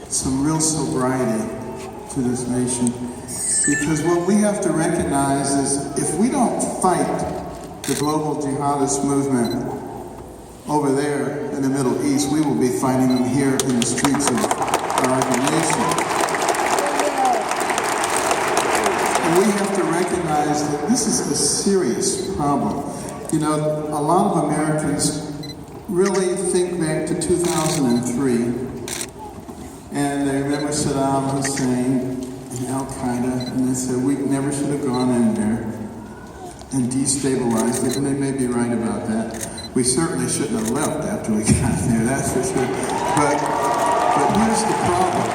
some real sobriety to this nation. Because what we have to recognize is if we don't fight the global jihadist movement over there in the Middle East, we will be fighting them here in the streets of our nation. And we have to recognize that this is a serious problem. You know, a lot of Americans really think back to 2003, and they remember Saddam Hussein and Al-Qaeda, and they said, we never should have gone in there and destabilized it, and they may be right about that. We certainly shouldn't have left after we got there, that's for sure. But here's the problem.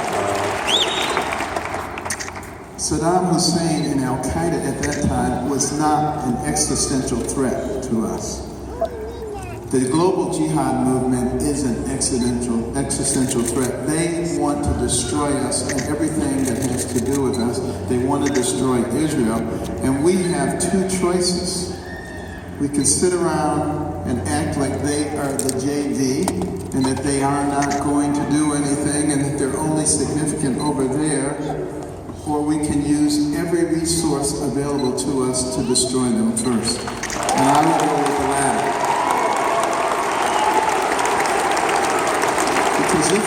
Saddam Hussein and Al-Qaeda at that time was not an existential threat to us. The global jihad movement is an existential threat. They want to destroy us and everything that has to do with us. They want to destroy Israel. And we have two choices. We can sit around and act like they are the JV and that they are not going to do anything and that they're only significant over there, or we can use every resource available to us to destroy them first. And I will go with the latter. Because if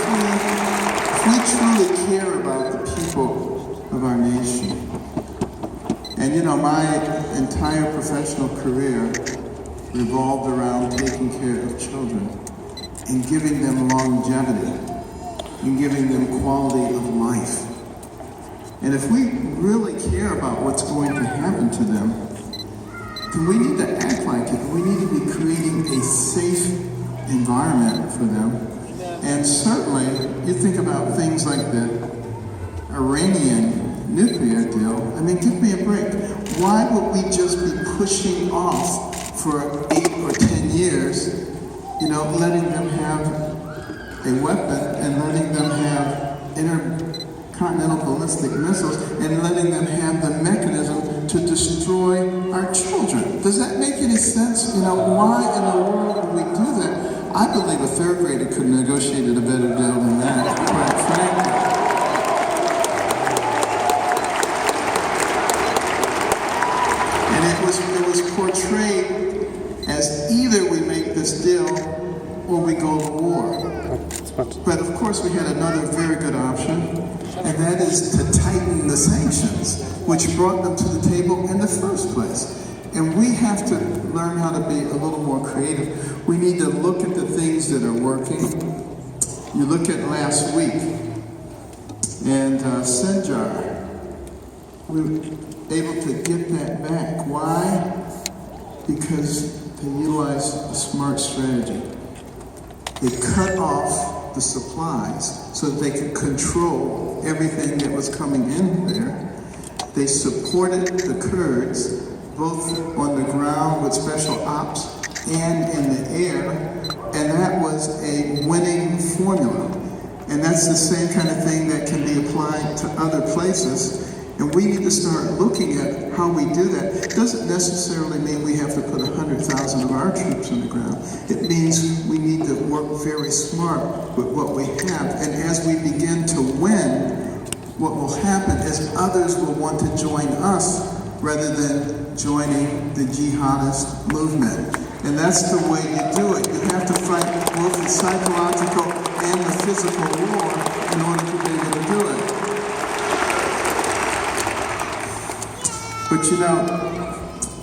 we truly care about the people of our nation, and you know, my entire professional career revolved around taking care of children and giving them longevity and giving them quality of life. And if we really care about what's going to happen to them, then we need to act like it. We need to be creating a safe environment for them. And certainly, you think about things like the Iranian nuclear deal. I mean, give me a break. Why would we just be pushing off for 8 or 10 years, you know, letting them have a weapon and letting them have intercontinental ballistic missiles and letting them have the mechanism to destroy our children? Does that make any sense? You know, why in the world would we do that? I believe a third grader could have negotiated a better deal than that, quite frankly. And it was portrayed as either we make this deal or we go to war. But of course we had another very good option, and that is to tighten the sanctions, which brought them to the table in the first place. And we have to learn how to be a little more creative. We need to look at the things that are working. You look at last week, and Sinjar, we were able to get that back. Why? Because they utilized a smart strategy. They cut off the supplies so that they could control everything that was coming in there. They supported the Kurds, both on the ground with special ops and in the air, and that was a winning formula. And that's the same kind of thing that can be applied to other places. And we need to start looking at how we do that. It doesn't necessarily mean we have to put 100,000 of our troops on the ground. It means we need to work very smart with what we have. And as we begin to win, what will happen is others will want to join us rather than joining the jihadist movement. And that's the way you do it. You have to fight both the psychological and the physical war in order to be able to do it. But you know,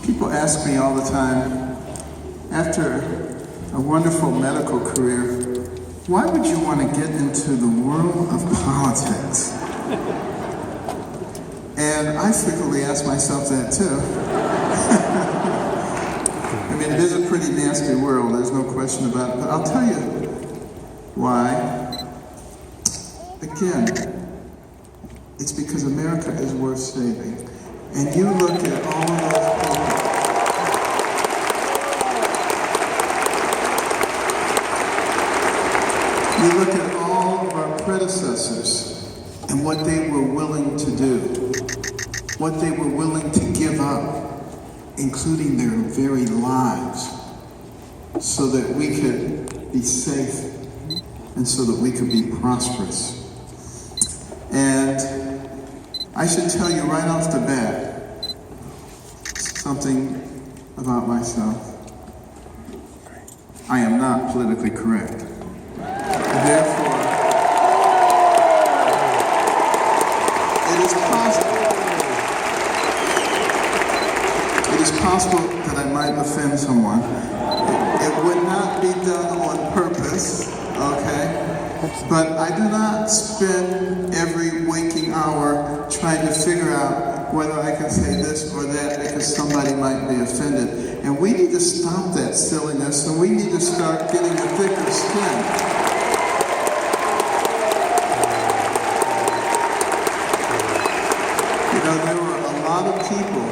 people ask me all the time, after a wonderful medical career, why would you want to get into the world of politics? And I frequently ask myself that too. I mean, it is a pretty nasty world, there's no question about it, but I'll tell you why. Again, it's because America is worth saving. And you look at all of those people. You look at all of our predecessors and what they were willing to do, what they were willing to give up, including their very lives, so that we could be safe and so that we could be prosperous. And I should tell you right off the bat something about myself. I am not politically correct. Therefore, it is possible that I might offend someone. It would not be done on purpose, okay? But I do not spend every waking hour trying to figure out whether I can say this or that because somebody might be offended. And we need to stop that silliness, and we need to start getting a thicker skin. You know, there were a lot of people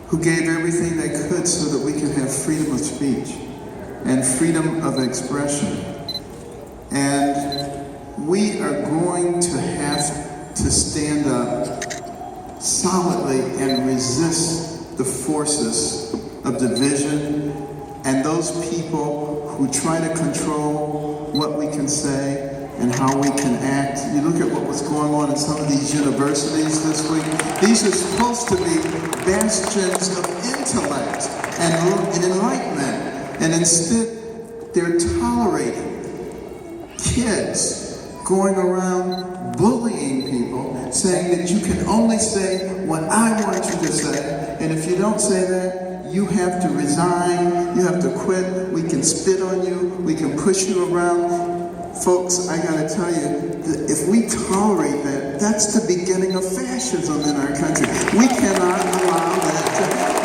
who gave everything they could so that we could have freedom of speech and freedom of expression. And we are going to have to stand up solidly and resist the forces of division and those people who try to control what we can say and how we can act. You look at what was going on in some of these universities this week. These are supposed to be bastions of intellect and enlightenment, and instead they're tolerating kids going around bullying people, saying that you can only say what I want you to say, and if you don't say that, you have to resign, you have to quit, we can spit on you, we can push you around. Folks, I gotta tell you, that if we tolerate that, that's the beginning of fascism in our country. We cannot allow that to happen.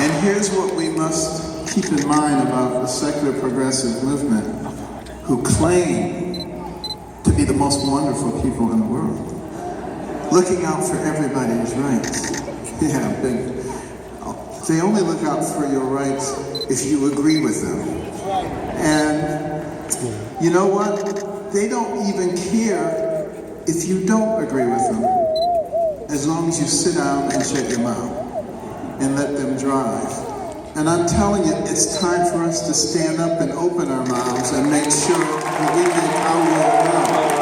And here's what we must keep in mind about the secular progressive movement, who claim to be the most wonderful people in the world, looking out for everybody's rights. Yeah, they only look out for your rights if you agree with them. And you know what? They don't even care if you don't agree with them, as long as you sit down and shut your mouth and let them drive. And I'm telling you, it's time for us to stand up and open our mouths and make sure that we make our will known.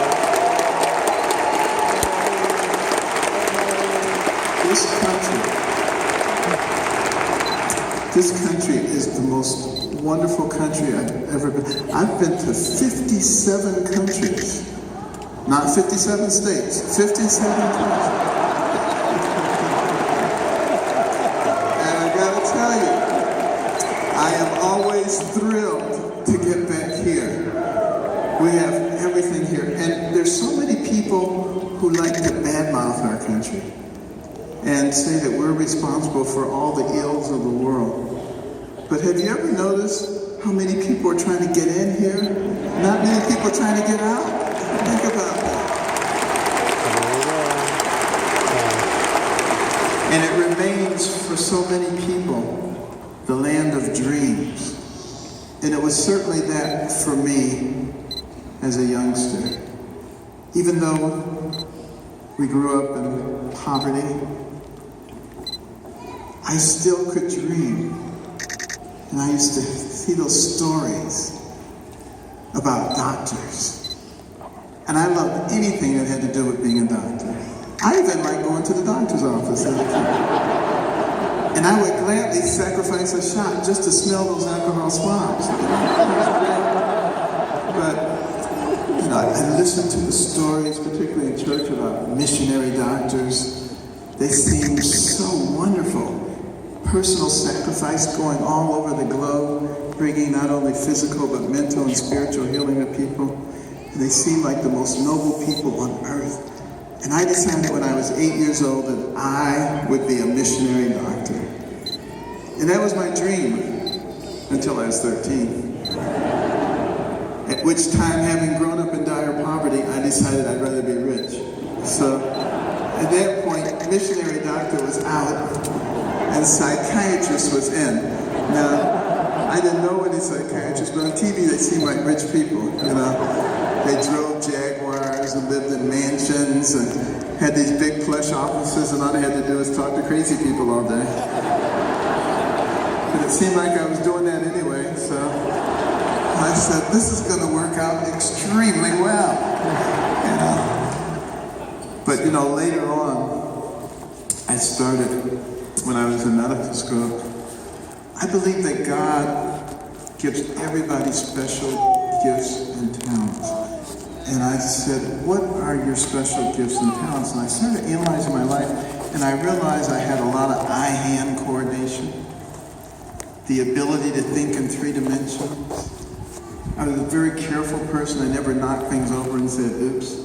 This country is the most wonderful country I've ever been. I've been to 57 countries. Not 57 states, 57 countries. And I gotta tell you, I am always thrilled to get back here. We have everything here. And there's so many people who like to badmouth our country and say that we're responsible for all the ills of the world. But have you ever noticed how many people are trying to get in here? Not many people trying to get out? Think about that. And it remains for so many people the land of dreams. And it was certainly that for me as a youngster. Even though we grew up in poverty, I still could dream. And I used to see those stories about doctors. And I loved anything that had to do with being a doctor. I even liked going to the doctor's office as a kid. And I would gladly sacrifice a shot just to smell those alcohol swabs. But, you know, I listened to the stories, particularly in church, about missionary doctors. They seemed so wonderful. Personal sacrifice going all over the globe, bringing not only physical but mental and spiritual healing to people. And they seemed like the most noble people on earth. And I decided when I was 8 years old that I would be a missionary doctor. And that was my dream until I was 13. At which time, having grown up in dire poverty, I decided I'd rather be rich. So at that point, missionary doctor was out and psychiatrist was in. Now, I didn't know any psychiatrists, but on TV they seemed like rich people, you know. They drove Jaguars and lived in mansions and had these big plush offices, and all they had to do was talk to crazy people all day. But it seemed like I was doing that anyway, so I said, this is going to work out extremely well. But later on, I started, when I was in medical school, I believe that God gives everybody special gifts and talents. And I said, what are your special gifts and talents? And I started analyzing my life, and I realized I had a lot of eye-hand coordination, the ability to think in 3 dimensions. I was a very careful person. I never knocked things over and said, oops,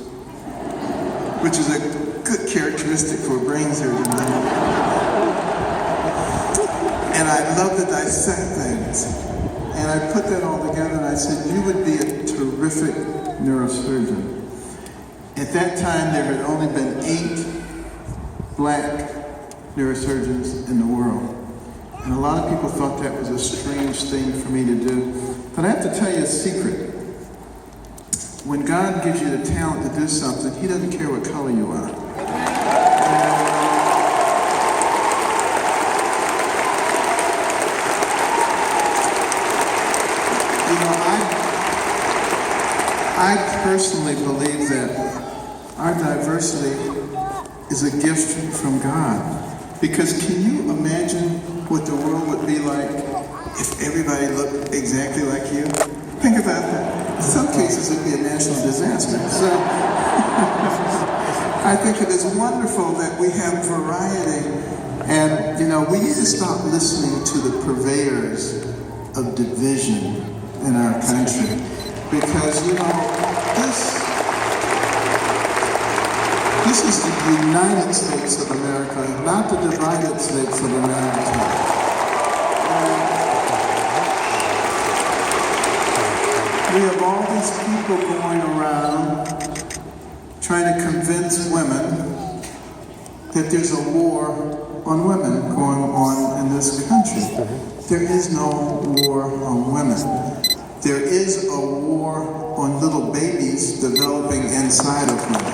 which is a good characteristic for a brain surgeon. And I love to dissect things. And I put that all together, and I said, you would be a terrific neurosurgeon. At that time, there had only been 8 black neurosurgeons in the world. And a lot of people thought that was a strange thing for me to do. But I have to tell you a secret. When God gives you the talent to do something, He doesn't care what color you are. I personally believe that our diversity is a gift from God. Because can you imagine what the world would be like if everybody looked exactly like you? Think about that. In some cases, it'd be a national disaster. So I think it is wonderful that we have variety. And, we need to stop listening to the purveyors of division in our country. Because, this is the United States of America, not the divided states of America. We have all these people going around trying to convince women that there's a war on women going on in this country. There is no war on women. There is a war on little babies developing inside of women.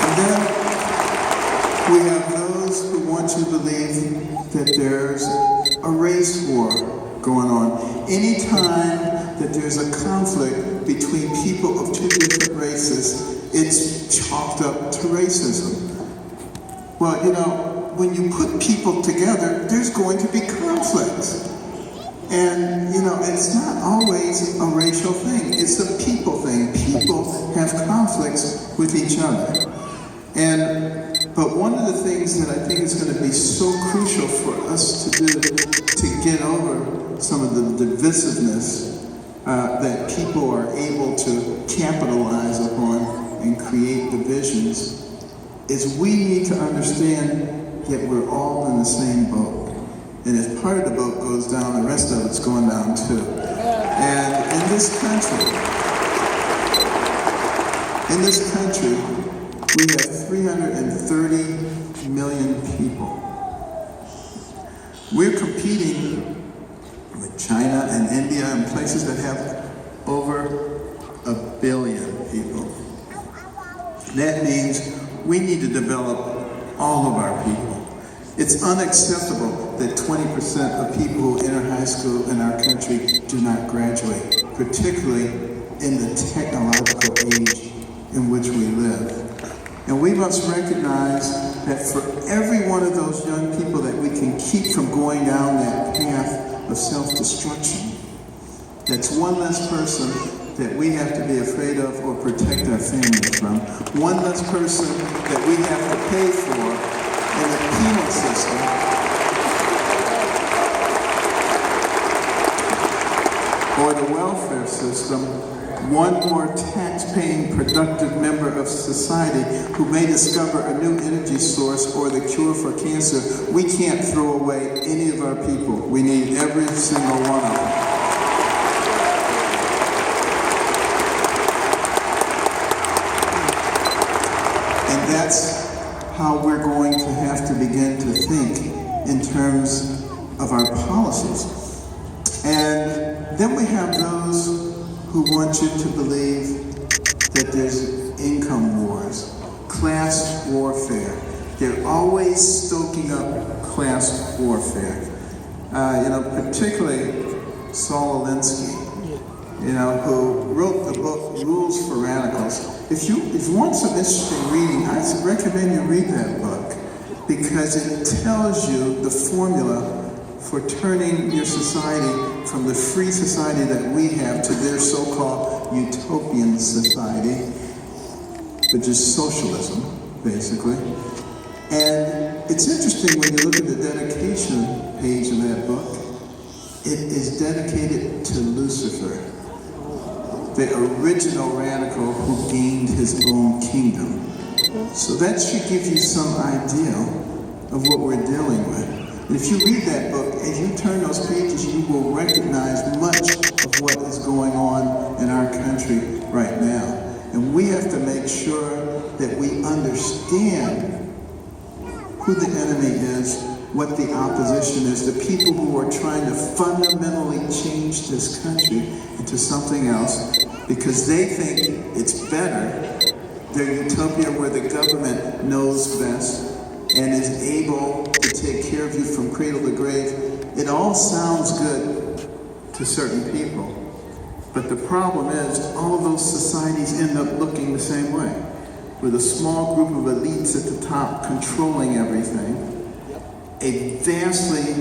And then we have those who want to believe that there's a race war going on. Anytime that there's a conflict between people of 2 different races, it's chalked up to racism. Well, when you put people together, there's going to be conflicts. And, it's not always a racial thing. It's a people thing. People have conflicts with each other. But one of the things that I think is going to be so crucial for us to do to get over some of the divisiveness that people are able to capitalize upon and create divisions is we need to understand that we're all in the same boat. And if part of the boat goes down, the rest of it's going down too. And in this country, we have 330 million people. We're competing with China and India and places that have over 1 billion people. That means we need to develop all of our people. It's unacceptable that 20% of people who enter high school in our country do not graduate, particularly in the technological age in which we live. And we must recognize that for every one of those young people that we can keep from going down that path of self-destruction, that's one less person that we have to be afraid of or protect our families from. One less person that we have to pay for in the penal system. Or the welfare system. One more tax-paying, productive member of society who may discover a new energy source or the cure for cancer. We can't throw away any of our people. We need every single one of them. And that's how we're going to have to begin to think in terms of our policies. And then we have those who want you to believe that there's income wars, class warfare, They're always stoking up class warfare. Particularly Saul Alinsky, who wrote the book Rules for Radicals. If you want some interesting reading, I recommend you read that book because it tells you the formula for turning your society from the free society that we have to their so-called utopian society, which is socialism, basically. And it's interesting when you look at the dedication page of that book, it is dedicated to Lucifer, the original radical who gained his own kingdom. So that should give you some idea of what we're dealing with. And if you read that book, as you turn those pages, you will recognize much of what is going on in our country right now. And we have to make sure that we understand who the enemy is, what the opposition is, the people who are trying to fundamentally change this country into something else because they think it's better. Their utopia where the government knows best and is able to take care of you from cradle to grave. It all sounds good to certain people, but the problem is all of those societies end up looking the same way, with a small group of elites at the top controlling everything, a vastly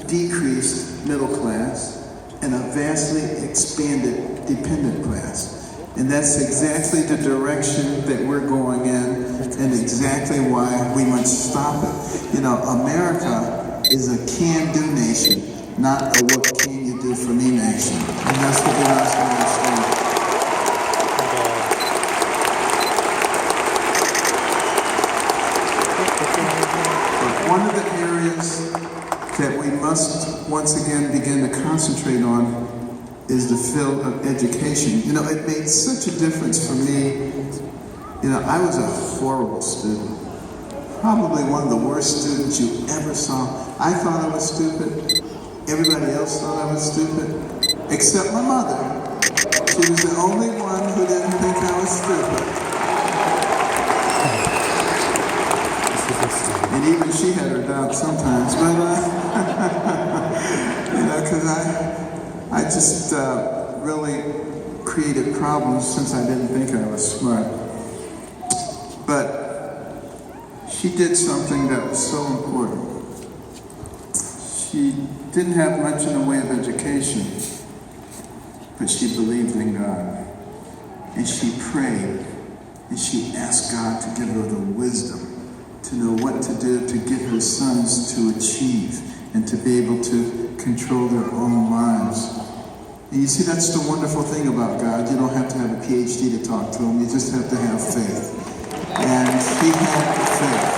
decreased middle class, and a vastly expanded dependent class. And that's exactly the direction that we're going in, and exactly why we must stop it. America is a can-do nation, not a what can you do for me nation. And that's what we must understand. But one of the areas that we must once again begin to concentrate on is the field of education. It made such a difference for me. I was a horrible student. Probably one of the worst students you ever saw. I thought I was stupid. Everybody else thought I was stupid, except my mother. She was the only one who didn't think I was stupid. And even she had her doubts sometimes, but because I just really created problems since I didn't think I was smart. But she did something that was so important. She didn't have much in the way of education, but she believed in God. And she prayed, and she asked God to give her the wisdom to know what to do to get her sons to achieve and to be able to control their own lives. And you see, that's the wonderful thing about God. You don't have to have a PhD to talk to him. You just have to have faith. And she had the faith.